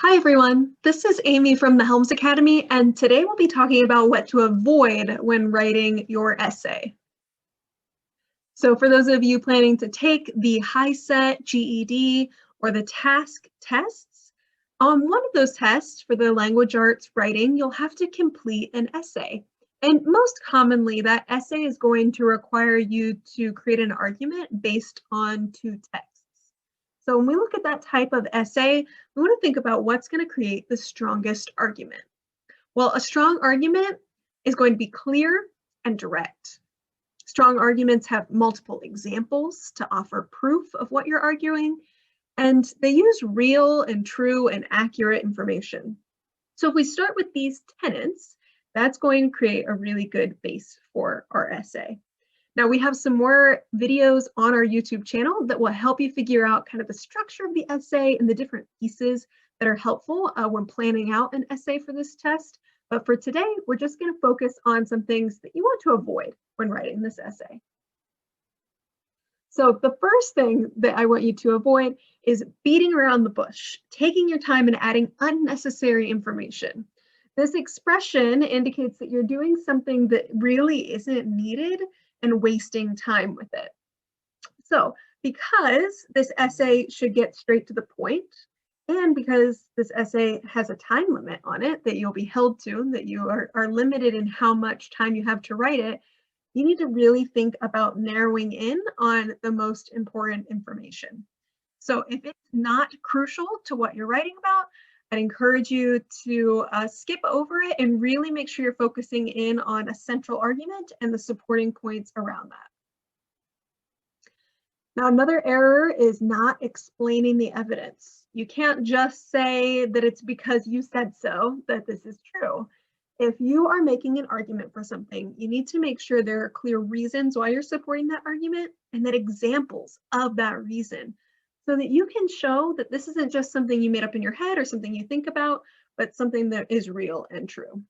Hi everyone, this is Amy from the Helms Academy, and today we'll be talking about what to avoid when writing your essay. So for those of you planning to take the HiSET, GED, or the TASC tests, on one of those tests for the language arts writing, you'll have to complete an essay. And most commonly, that essay is going to require you to create an argument based on two texts. So when we look at that type of essay, we want to think about what's going to create the strongest argument. Well, a strong argument is going to be clear and direct. Strong arguments have multiple examples to offer proof of what you're arguing, and they use real and true and accurate information. So if we start with these tenets, that's going to create a really good base for our essay. Now we have some more videos on our YouTube channel that will help you figure out kind of the structure of the essay and the different pieces that are helpful when planning out an essay for this test. But for today, we're just going to focus on some things that you want to avoid when writing this essay. So the first thing that I want you to avoid is beating around the bush, taking your time and adding unnecessary information. This expression indicates that you're doing something that really isn't needed and wasting time with it. So because this essay should get straight to the point, and because this essay has a time limit on it that you'll be held to, that you are limited in how much time you have to write it, you need to really think about narrowing in on the most important information. So if it's not crucial to what you're writing about, I'd encourage you to skip over it and really make sure you're focusing in on a central argument and the supporting points around that. Now, another error is not explaining the evidence. You can't just say that it's because you said so that this is true. If you are making an argument for something, you need to make sure there are clear reasons why you're supporting that argument and that examples of that reason, so that you can show that this isn't just something you made up in your head or something you think about, but something that is real and true.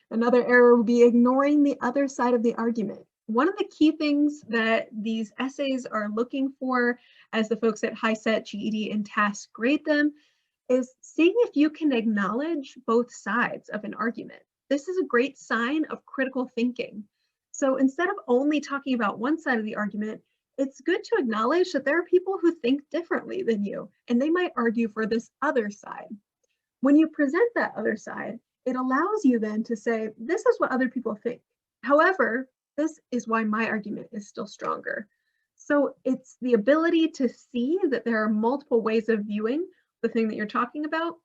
Another error would be ignoring the other side of the argument. One of the key things that these essays are looking for, as the folks at HiSET, GED, and TASC grade them, is seeing if you can acknowledge both sides of an argument. This is a great sign of critical thinking. So instead of only talking about one side of the argument, it's good to acknowledge that there are people who think differently than you, and they might argue for this other side. When you present that other side, it allows you then to say, this is what other people think. However, this is why my argument is still stronger. So it's the ability to see that there are multiple ways of viewing the thing that you're talking about,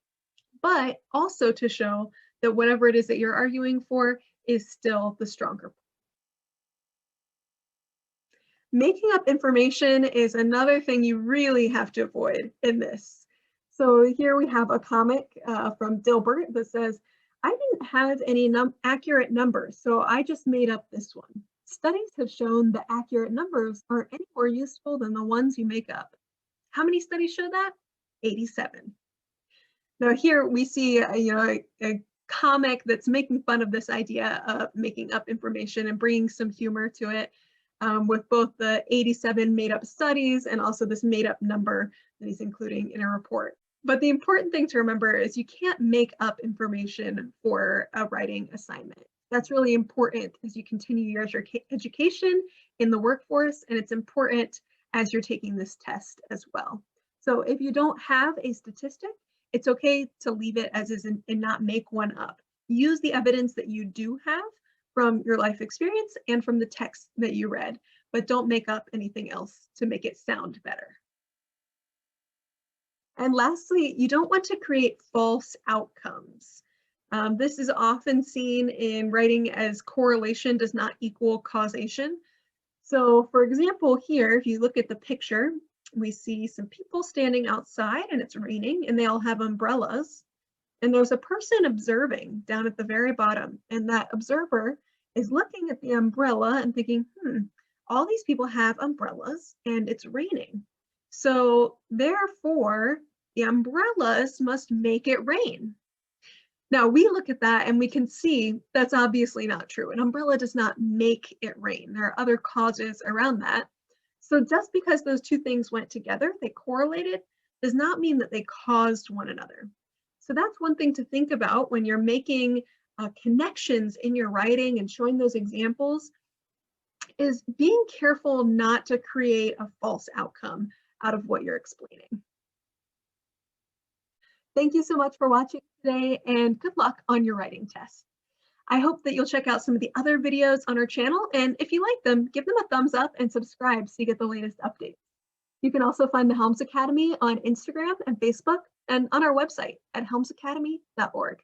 but also to show that whatever it is that you're arguing for is still the stronger. Making up information is another thing you really have to avoid in this. So here we have a comic from Dilbert that says, I didn't have any accurate numbers, so I just made up this one. Studies have shown that accurate numbers aren't any more useful than the ones you make up. How many studies show that? 87. Now here we see a comic that's making fun of this idea of making up information and bringing some humor to it, with both the 87 made up studies and also this made up number that he's including in a report. But the important thing to remember is you can't make up information for a writing assignment. That's really important as you continue your education in the workforce, and it's important as you're taking this test as well. So if you don't have a statistic, it's okay to leave it as is and not make one up. Use the evidence that you do have from your life experience and from the text that you read, but don't make up anything else to make it sound better. And lastly, you don't want to create false outcomes. This is often seen in writing as correlation does not equal causation. So for example, here, if you look at the picture, we see some people standing outside and it's raining and they all have umbrellas. And there's a person observing down at the very bottom, and that observer is looking at the umbrella and thinking, all these people have umbrellas and it's raining. So therefore, the umbrellas must make it rain. Now we look at that and we can see that's obviously not true. An umbrella does not make it rain. There are other causes around that. So just because those two things went together, they correlated, does not mean that they caused one another. So that's one thing to think about when you're making connections in your writing and showing those examples, is being careful not to create a false outcome out of what you're explaining. Thank you so much for watching today, and good luck on your writing test. I hope that you'll check out some of the other videos on our channel, and if you like them, give them a thumbs up and subscribe so you get the latest updates. You can also find the Helms Academy on Instagram and Facebook and on our website at helmsacademy.org.